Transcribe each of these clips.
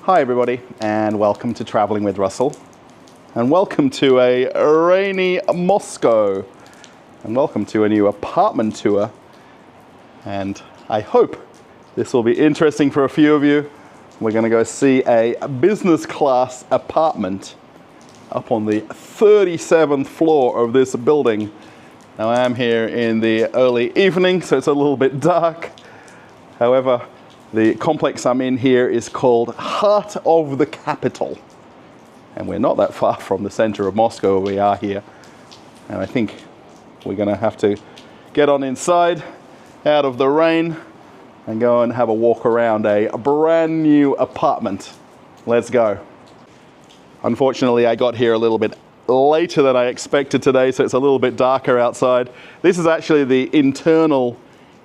Hi everybody, and welcome to Traveling with Russell, and welcome to a rainy Moscow, and welcome to a new apartment tour. And I hope this will be interesting for a few of you. We're going to go see a business class apartment up on the 37th floor of this building. Now I am here in the early evening, so it's a little bit dark. However, the complex I'm in here is called Heart of the Capital. And we're not that far from the center of Moscow where we are here. And I think we're going to have to get on inside, out of the rain, and go and have a walk around a brand new apartment. Let's go. Unfortunately, I got here a little bit later than I expected today, so it's a little bit darker outside. This is actually the internal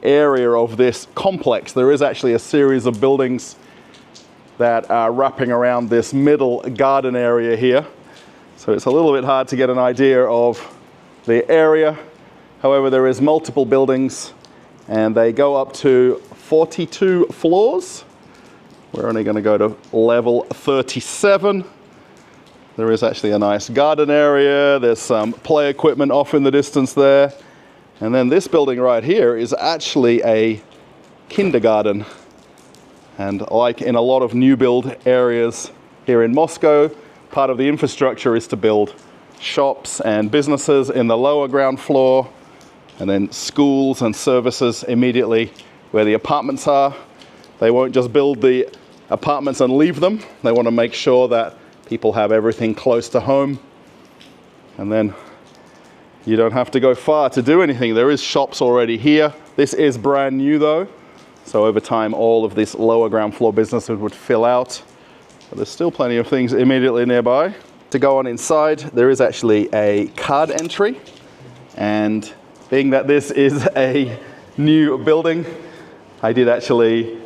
area of this complex. There is actually a series of buildings that are wrapping around this middle garden area here. So it's a little bit hard to get an idea of the area. However, there is multiple buildings and they go up to 42 floors. We're only going to go to level 37. There is actually a nice garden area. There's some play equipment off in the distance there. And then this building right here is actually a kindergarten. And like in a lot of new build areas here in Moscow, part of the infrastructure is to build shops and businesses in the lower ground floor, and then schools and services immediately where the apartments are. They won't just build the apartments and leave them. They want to make sure that people have everything close to home. And then you don't have to go far to do anything. There is shops already here. This is brand new though. So over time, all of this lower ground floor businesses would fill out. But there's still plenty of things immediately nearby. To go on inside, there is actually a card entry. And being that this is a new building, I did actually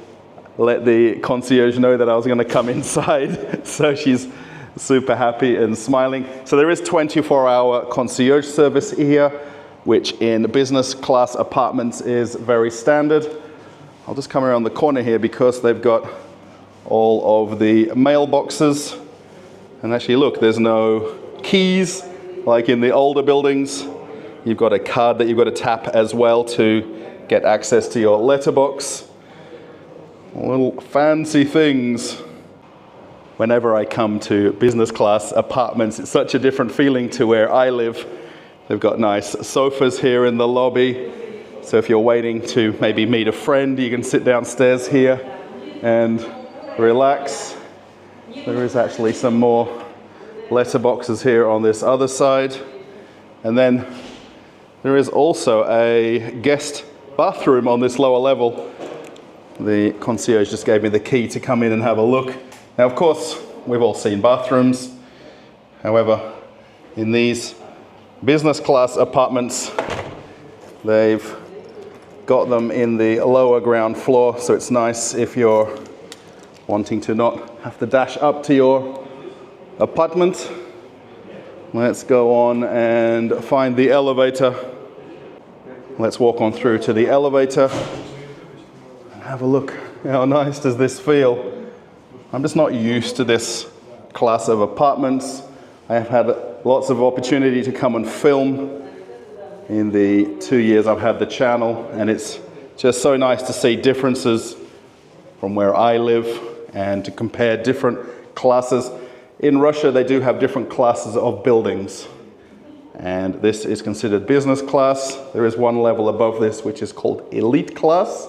let the concierge know that I was going to come inside. So she's super happy and smiling. So there is 24-hour concierge service here, which in business class apartments is very standard. I'll just come around the corner here because they've got all of the mailboxes. And actually look, there's no keys like in the older buildings. You've got a card that you've got to tap as well to get access to your letterbox. Little fancy things. Whenever I come to business class apartments, it's such a different feeling to where I live. They've got nice sofas here in the lobby. So if you're waiting to maybe meet a friend, you can sit downstairs here and relax. There is actually some more letterboxes here on this other side. And then there is also a guest bathroom on this lower level. The concierge just gave me the key to come in and have a look. Now, of course, we've all seen bathrooms. However, in these business class apartments, they've got them in the lower ground floor. So it's nice if you're wanting to not have to dash up to your apartment. Let's go on and find the elevator. Let's walk on through to the elevator and have a look. How nice does this feel? I'm just not used to this class of apartments. I have had lots of opportunity to come and film in the 2 years I've had the channel, and it's just so nice to see differences from where I live and to compare different classes. In Russia, they do have different classes of buildings, and this is considered business class. There is one level above this which is called elite class.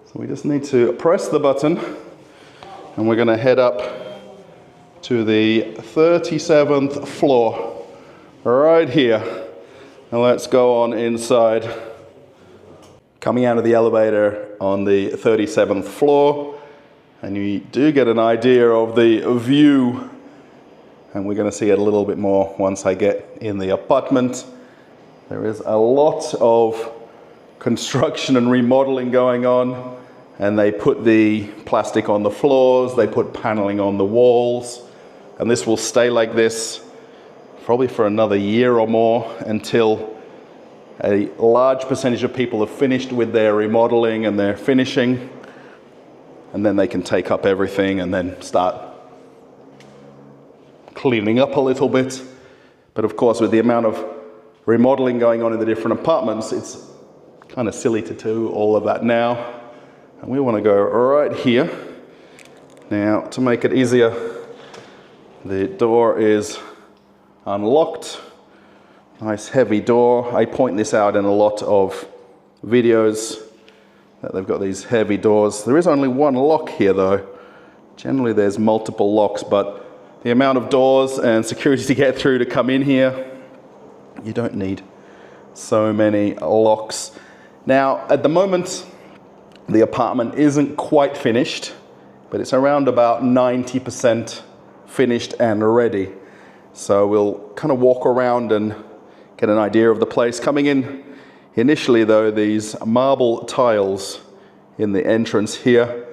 So we just need to press the button. And we're going to head up to the 37th floor, right here. And let's go on inside. Coming out of the elevator on the 37th floor, and you do get an idea of the view. And we're going to see it a little bit more once I get in the apartment. There is a lot of construction and remodeling going on. And they put the plastic on the floors, they put paneling on the walls, and this will stay like this probably for another year or more until a large percentage of people have finished with their remodeling and their finishing. and then they can take up everything and then start cleaning up a little bit. But of course, with the amount of remodeling going on in the different apartments, it's kind of silly to do all of that now. And we want to go right here. Now, to make it easier, the door is unlocked. Nice heavy door. I point this out in a lot of videos, that they've got these heavy doors. There is only one lock here though. Generally there's multiple locks, but the amount of doors and security to get through to come in here, you don't need so many locks. Now, at the moment, the apartment isn't quite finished, but it's around about 90% finished and ready. So we'll kind of walk around and get an idea of the place. Coming in initially though, these marble tiles in the entrance here,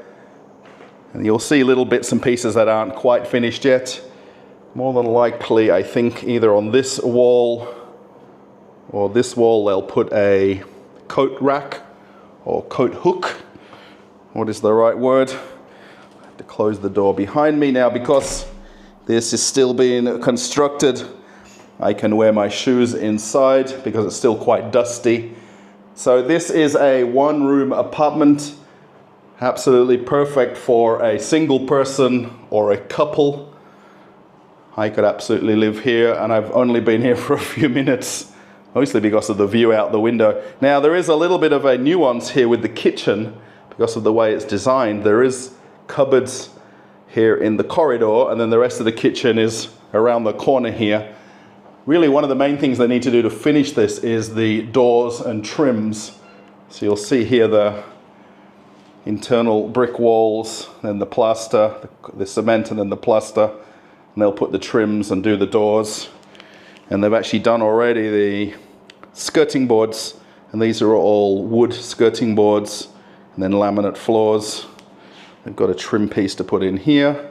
and you'll see little bits and pieces that aren't quite finished yet. More than likely, I think either on this wall or this wall, they'll put a coat rack or coat hook. What is the right word? I have to close the door behind me now because this is still being constructed. I can wear my shoes inside because it's still quite dusty. So this is a one-room apartment, absolutely perfect for a single person or a couple. I could absolutely live here, and I've only been here for a few minutes, mostly because of the view out the window. Now, there is a little bit of a nuance here with the kitchen because of the way it's designed. There is cupboards here in the corridor, and then the rest of the kitchen is around the corner here. Really, one of the main things they need to do to finish this is the doors and trims. So you'll see here the internal brick walls, then the plaster, the cement, and then the plaster. And they'll put the trims and do the doors. And they've actually done already the skirting boards, and these are all wood skirting boards, and then laminate floors. They've got a trim piece to put in here.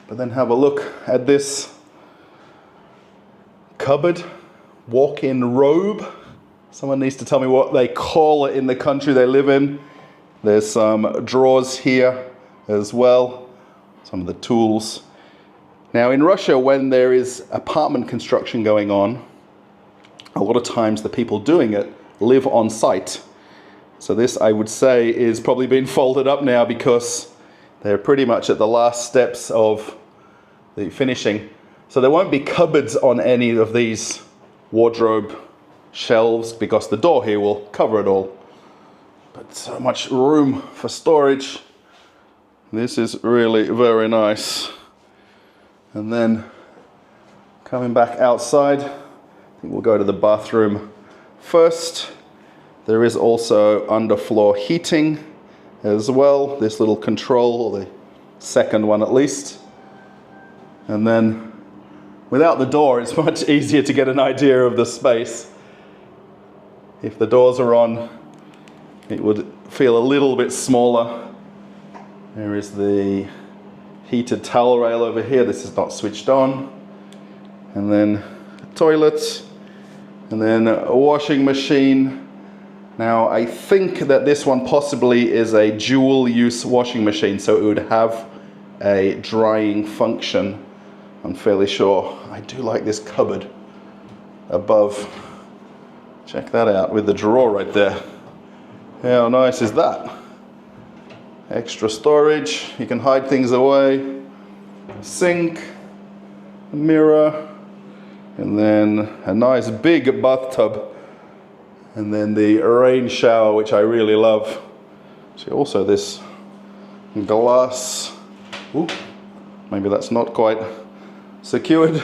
But then have a look at this cupboard, walk-in robe. Someone needs to tell me what they call it in the country they live in. There's some drawers here as well, some of the tools. Now in Russia, when there is apartment construction going on, a lot of times the people doing it live on site. So this, I would say, is probably being folded up now because they're pretty much at the last steps of the finishing. So there won't be cupboards on any of these wardrobe shelves because the door here will cover it all. But so much room for storage. This is really very nice. And then coming back outside, I think we'll go to the bathroom first. There is also underfloor heating as well. This little control, or the second one at least. And then without the door, it's much easier to get an idea of the space. If the doors are on, it would feel a little bit smaller. There is the heated towel rail over here. This is not switched on. And then a toilet, and then a washing machine. Now, I think that this one possibly is a dual-use washing machine, so it would have a drying function. I'm fairly sure. I do like this cupboard above. Check that out with the drawer right there. How nice is that? Extra storage, you can hide things away. Sink, a mirror, and then a nice big bathtub. And then the rain shower, which I really love. See, also this glass. Ooh, maybe that's not quite secured.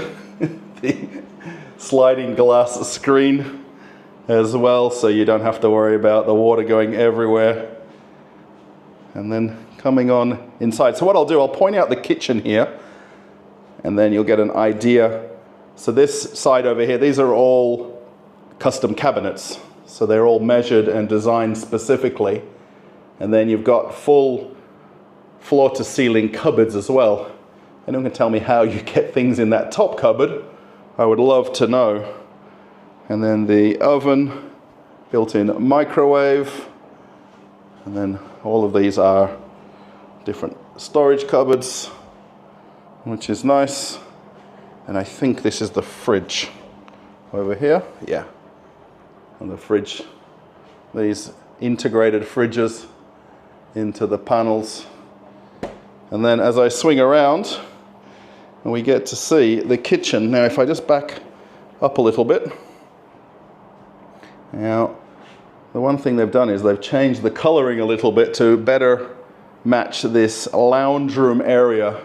The sliding glass screen as well, so you don't have to worry about the water going everywhere. And then coming on inside. So what I'll do, I'll point out the kitchen here, and then you'll get an idea. So this side over here, these are all custom cabinets. So they're all measured and designed specifically. And then you've got full floor-to-ceiling cupboards as well. Anyone can tell me how you get things in that top cupboard? I would love to know. And then the oven, built-in microwave. And then all of these are different storage cupboards, which is nice. And I think this is the fridge over here. Yeah, and the fridge, these integrated fridges into the panels. And then as I swing around, we get to see the kitchen. Now if I just back up a little bit. Now, the one thing they've done is they've changed the coloring a little bit to better match this lounge room area.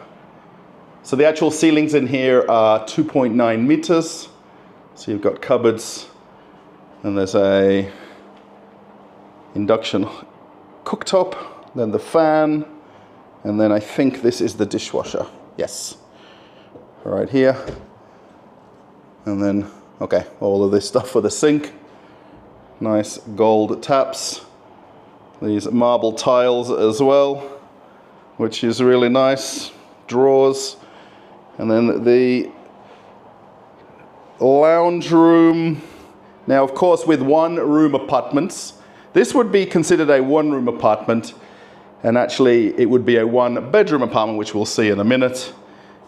So the actual ceilings in here are 2.9 meters. So you've got cupboards, and there's a induction cooktop, then the fan, and then I think this is the dishwasher. Yes, right here. And then, okay, all of this stuff for the sink. Nice gold taps. These marble tiles as well, which is really nice. Drawers. And then the lounge room. Now, of course, with one-room apartments, this would be considered a one-room apartment, and actually it would be a one-bedroom apartment, which we'll see in a minute.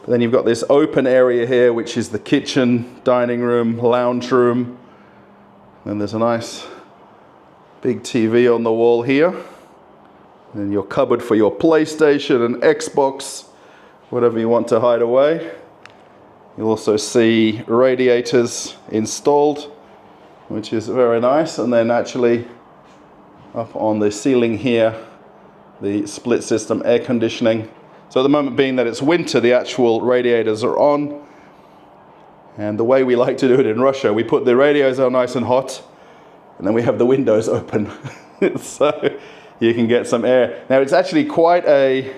But then you've got this open area here, which is the kitchen, dining room, lounge room. And there's a nice big TV on the wall here. And your cupboard for your PlayStation and Xbox, whatever you want to hide away. You'll also see radiators installed, which is very nice. And then actually up on the ceiling here, the split system air conditioning. So at the moment, being that it's winter, the actual radiators are on. And the way we like to do it in Russia, we put the radiators on nice and hot, and then we have the windows open. So you can get some air. Now it's actually quite a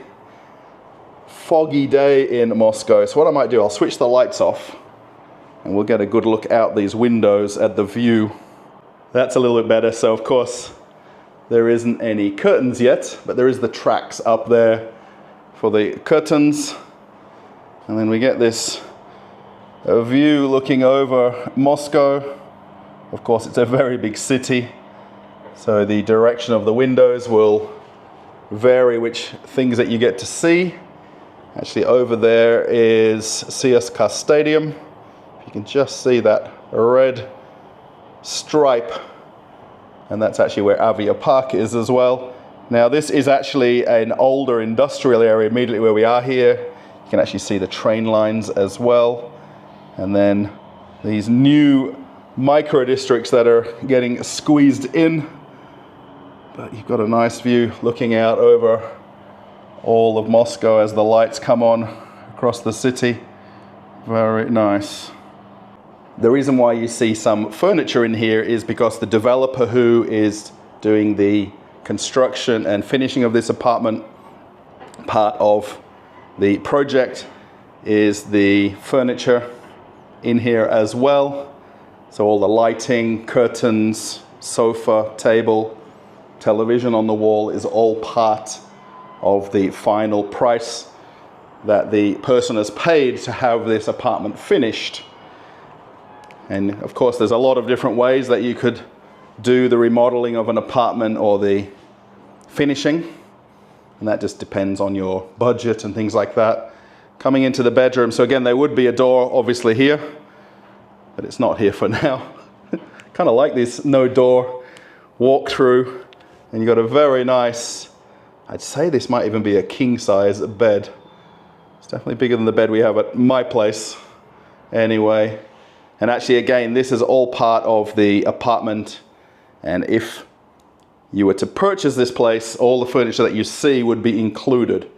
foggy day in Moscow. So what I might do, I'll switch the lights off, and we'll get a good look out these windows at the view. That's a little bit better. So of course, there isn't any curtains yet, but there is the tracks up there for the curtains. And then we get this view looking over Moscow. Of course, it's a very big city, so the direction of the windows will vary which things that you get to see. Actually, over there is CSKA Stadium. You can just see that red stripe, and that's actually where Avia Park is as well. Now, this is actually an older industrial area immediately where we are here. You can actually see the train lines as well. And then these new micro districts that are getting squeezed in. But you've got a nice view looking out over all of Moscow as the lights come on across the city. Very nice. The reason why you see some furniture in here is because the developer who is doing the construction and finishing of this apartment, part of the project is the furniture in here as well. So all the lighting, curtains, sofa, table, television on the wall is all part of the final price that the person has paid to have this apartment finished. And of course, there's a lot of different ways that you could do the remodeling of an apartment or the finishing. And that just depends on your budget and things like that. Coming into the bedroom, so again, there would be a door obviously here, but it's not here for now. Kind of like this no door walk through, and you've got a very nice, I'd say this might even be a king size bed. It's definitely bigger than the bed we have at my place anyway. And actually again, this is all part of the apartment, and if you were to purchase this place, all the furniture that you see would be included.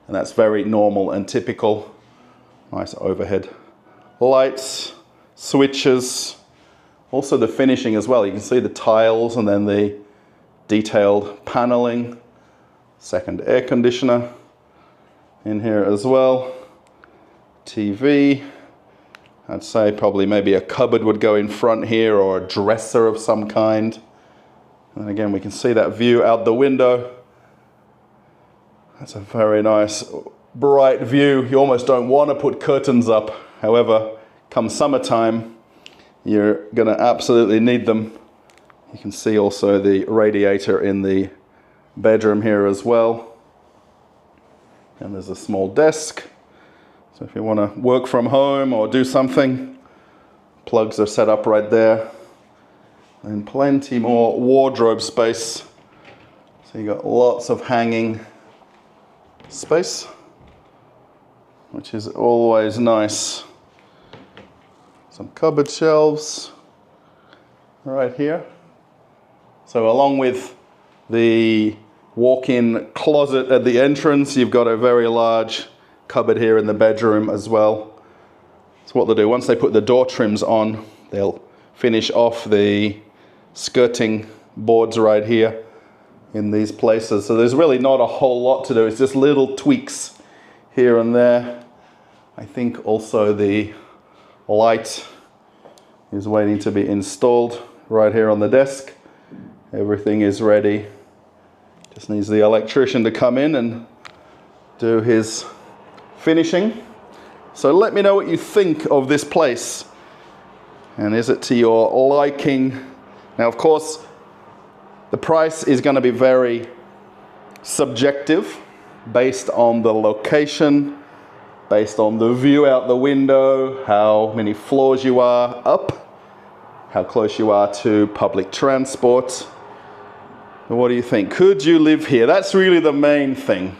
And that's very normal and typical. Nice overhead lights, switches, also the finishing as well. You can see the tiles and then the detailed paneling. Second air conditioner in here as well. TV. I'd say probably maybe a cupboard would go in front here, or a dresser of some kind. And again, we can see that view out the window. That's a very nice, bright view. You almost don't want to put curtains up. However, come summertime, you're going to absolutely need them. You can see also the radiator in the bedroom here as well. And there's a small desk. So if you want to work from home or do something, plugs are set up right there. And plenty more wardrobe space. So you got lots of hanging space, which is always nice. Some cupboard shelves right here. So along with the walk-in closet at the entrance, you've got a very large cupboard here in the bedroom as well. So what they'll do, once they put the door trims on, they'll finish off the skirting boards right here in these places. So there's really not a whole lot to do. It's just little tweaks here and there. I think also the light is waiting to be installed right here on the desk. Everything is ready. Just needs the electrician to come in and do his finishing. So let me know what you think of this place. And is it to your liking? Now, of course, the price is going to be very subjective based on the location, based on the view out the window, how many floors you are up, how close you are to public transport. What do you think? Could you live here? That's really the main thing.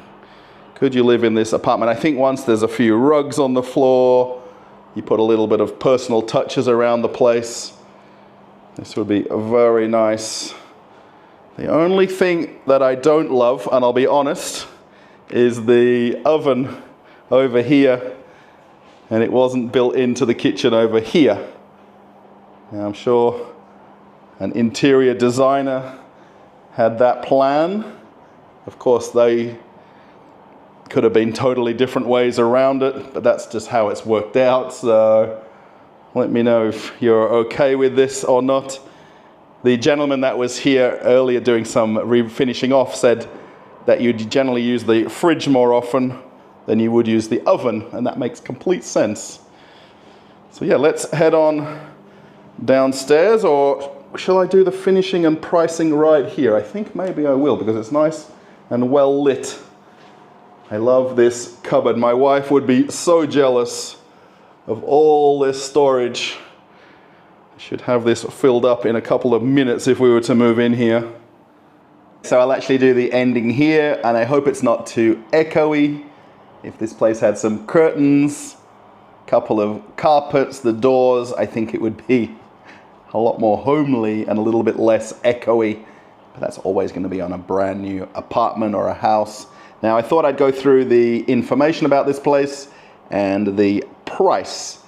Could you live in this apartment? I think once there's a few rugs on the floor, you put a little bit of personal touches around the place, this would be very nice. The only thing that I don't love, and I'll be honest, is the oven over here, and it wasn't built into the kitchen over here. Now, I'm sure an interior designer had that plan. Of course, they could have been totally different ways around it, but that's just how it's worked out. So let me know if you're okay with this or not. The gentleman that was here earlier doing some finishing off said that you'd generally use the fridge more often than you would use the oven, and that makes complete sense. So yeah, let's head on downstairs, or shall I do the finishing and pricing right here? I think maybe I will, because it's nice and well lit. I love this cupboard. My wife would be so jealous of all this storage. I should have this filled up in a couple of minutes if we were to move in here. So I'll actually do the ending here, and I hope it's not too echoey. If this place had some curtains, a couple of carpets, the doors, I think it would be a lot more homely and a little bit less echoey. But that's always going to be on a brand new apartment or a house. Now, I thought I'd go through the information about this place and the price.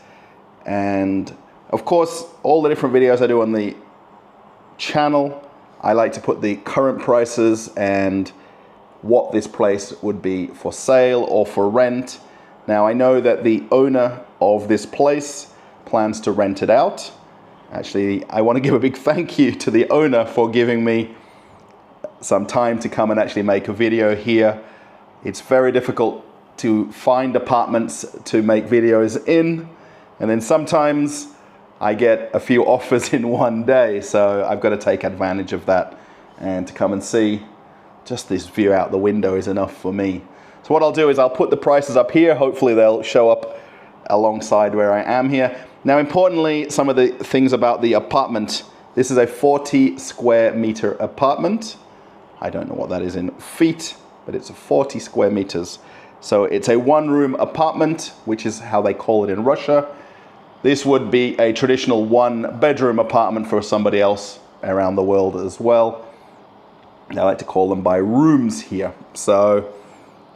And of course, all the different videos I do on the channel, I like to put the current prices and what this place would be for sale or for rent. Now, I know that the owner of this place plans to rent it out. Actually, I want to give a big thank you to the owner for giving me some time to come and actually make a video here. It's very difficult to find apartments to make videos in, and then sometimes I get a few offers in one day, so I've got to take advantage of that, and to come and see just this view out the window is enough for me. So what I'll do is I'll put the prices up here. Hopefully they'll show up alongside where I am here. Now, importantly, some of the things about the apartment. This is a 40 square meter apartment. I don't know what that is in feet, but it's 40 square meters. So it's a one-room apartment, which is how they call it in Russia. This would be a traditional one-bedroom apartment for somebody else around the world as well. I like to call them by rooms here. So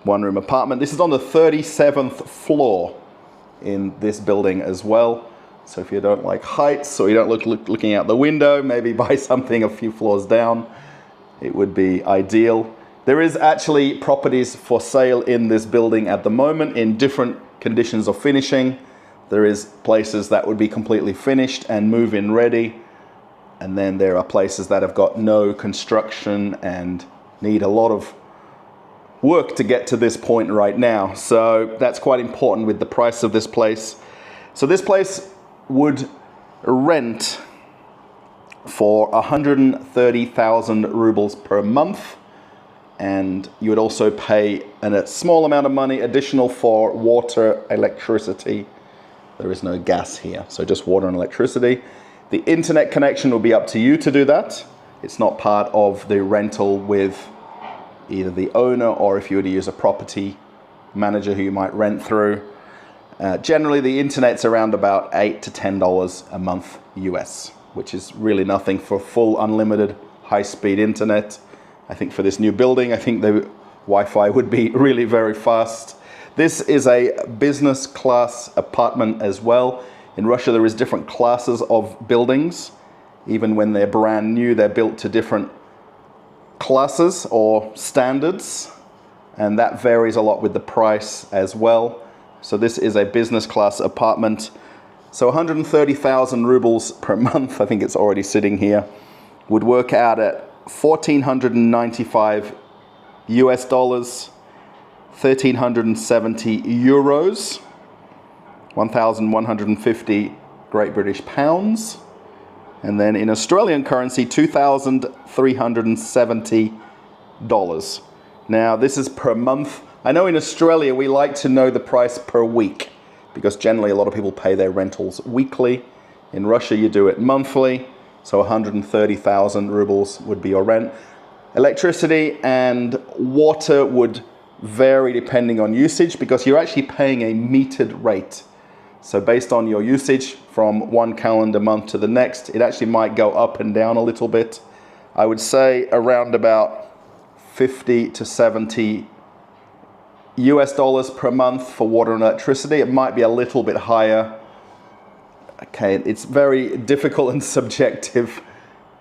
one-room apartment. This is on the 37th floor in this building as well. So if you don't like heights, or you don't looking out the window, maybe buy something a few floors down. It would be ideal. There is actually properties for sale in this building at the moment in different conditions of finishing. There is places that would be completely finished and move-in ready. And then there are places that have got no construction and need a lot of work to get to this point right now. So that's quite important with the price of this place. So this place would rent for 130,000 rubles per month. and you would also pay a small amount of money additional for water, electricity. There is no gas here, so just water and electricity. The internet connection will be up to you to do that. It's not part of the rental with either the owner or if you were to use a property manager who you might rent through. Generally, the internet's around about $8 to $10 a month US, which is really nothing for full unlimited high-speed internet. I think for this new building, I think the Wi-Fi would be really very fast. This is a business class apartment as well. In Russia, there is different classes of buildings. Even when they're brand new, they're built to different classes or standards, and that varies a lot with the price as well. So this is a business class apartment. So 130,000 rubles per month, I think it's already sitting here, would work out at 1,495 US dollars, 1,370 euros, 1,150 Great British pounds, and then in Australian currency, $2,370. Now, this is per month. I know in Australia, we like to know the price per week because generally a lot of people pay their rentals weekly. In Russia, you do it monthly, so 130,000 rubles would be your rent. Electricity and water would vary depending on usage because you're actually paying a metered rate. So based on your usage from one calendar month to the next, it actually might go up and down a little bit. I would say around about 50 to 70 US dollars per month for water and electricity. It might be a little bit higher. Okay, it's very difficult and subjective.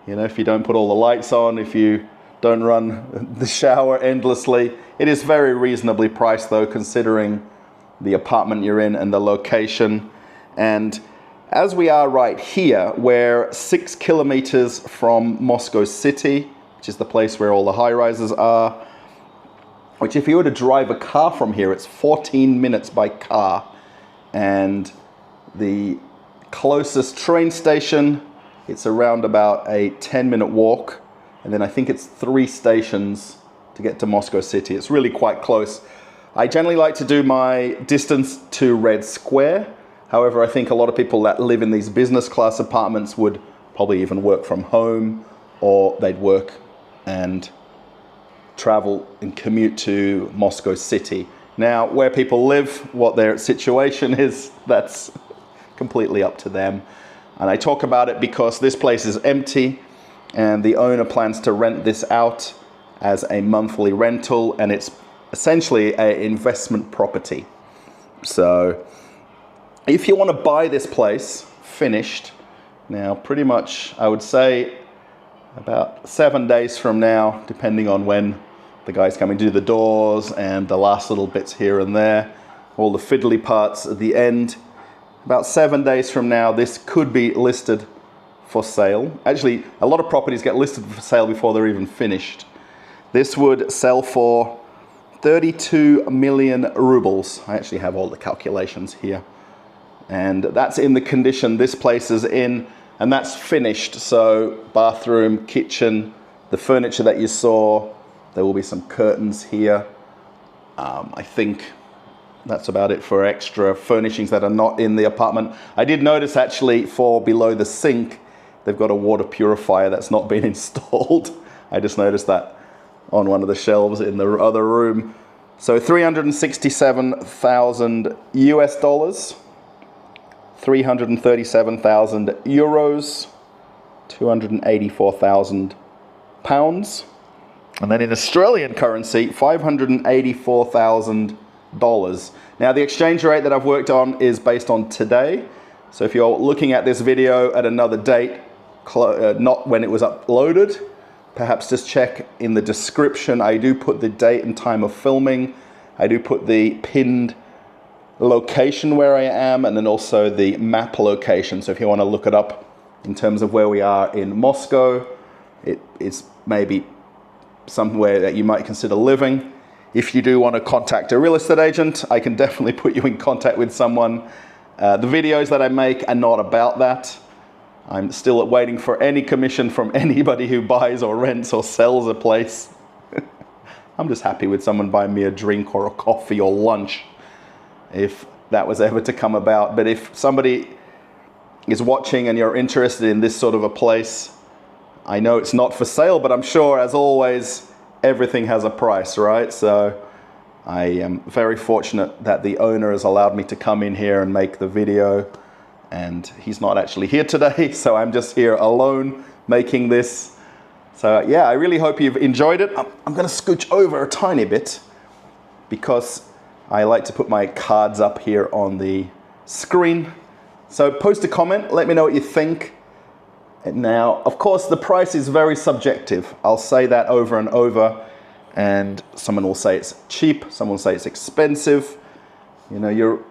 You know, if you don't put all the lights on, if you don't run the shower endlessly. It is very reasonably priced though, considering the apartment you're in and the location. And as we are right here, we're 6 kilometers from Moscow city, which is the place where all the high-rises are, which if you were to drive a car from here, it's 14 minutes by car. And the closest train station, it's around about a 10-minute walk. And then I think it's 3 stations to get to Moscow city. It's really quite close. I generally like to do my distance to Red Square. However, I think a lot of people that live in these business class apartments would probably even work from home, or they'd work and travel and commute to Moscow city. Now, where people live, what their situation is, that's completely up to them. And I talk about it because this place is empty and the owner plans to rent this out as a monthly rental, and it's essentially an investment property. So if you want to buy this place finished, now pretty much I would say about 7 days from now, depending on when the guys come and do the doors and the last little bits here and there, all the fiddly parts at the end, about 7 days from now, this could be listed for sale. Actually, a lot of properties get listed for sale before they're even finished. This would sell for 32 million rubles. I actually have all the calculations here. And that's in the condition this place is in, and that's finished. So bathroom, kitchen, the furniture that you saw, there will be some curtains here. I think that's about it for extra furnishings that are not in the apartment. I did notice actually for below the sink, they've got a water purifier that's not been installed. I just noticed that on one of the shelves in the other room. So 367,000 US dollars, 337,000 euros, 284,000 pounds. And then in Australian currency, $584,000. Now the exchange rate that I've worked on is based on today. So if you're looking at this video at another date, not when it was uploaded, perhaps just check in the description. I do put the date and time of filming. I do put the pinned location where I am, and then also the map location. So if you want to look it up in terms of where we are in Moscow, it is maybe somewhere that you might consider living. If you do want to contact a real estate agent, I can definitely put you in contact with someone. The videos that I make are not about that. I'm still waiting for any commission from anybody who buys or rents or sells a place. I'm just happy with someone buying me a drink or a coffee or lunch, if that was ever to come about. But if somebody is watching and you're interested in this sort of a place, I know it's not for sale, but I'm sure, as always, everything has a price, right? So I am very fortunate that the owner has allowed me to come in here and make the video, and he's not actually here today, so I'm just here alone making this. So yeah, I really hope you've enjoyed it. I'm going to scooch over a tiny bit because I like to put my cards up here on the screen. So post a comment, let me know what you think. Now, of course, the price is very subjective. I'll say that over and over, and someone will say it's cheap, someone will say it's expensive. You know, you're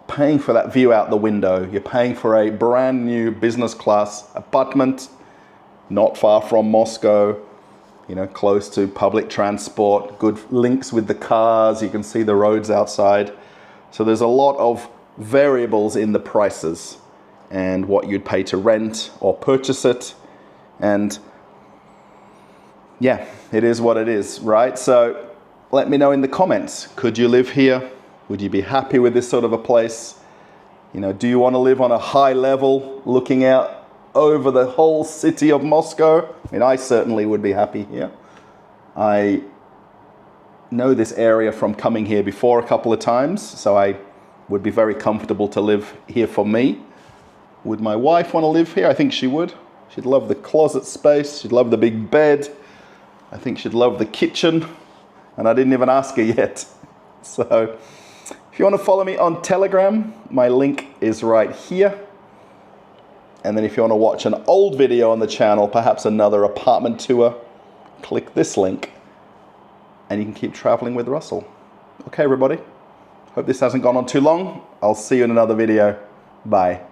paying for that view out the window. You're paying for a brand new business class apartment, not far from Moscow, you know, close to public transport, good links with the cars. You can see the roads outside. So there's a lot of variables in the prices and what you'd pay to rent or purchase it. And yeah, it is what it is, right? So let me know in the comments, could you live here? Would you be happy with this sort of a place? You know, do you want to live on a high level looking out over the whole city of Moscow? I mean, I certainly would be happy here. I know this area from coming here before a couple of times, so I would be very comfortable to live here for me. Would my wife want to live here? I think she would. She'd love the closet space. She'd love the big bed. I think she'd love the kitchen. And I didn't even ask her yet. So if you want to follow me on Telegram, my link is right here. And then if you want to watch an old video on the channel, perhaps another apartment tour, click this link and you can keep traveling with Russell. Okay, everybody. Hope this hasn't gone on too long. I'll see you in another video. Bye.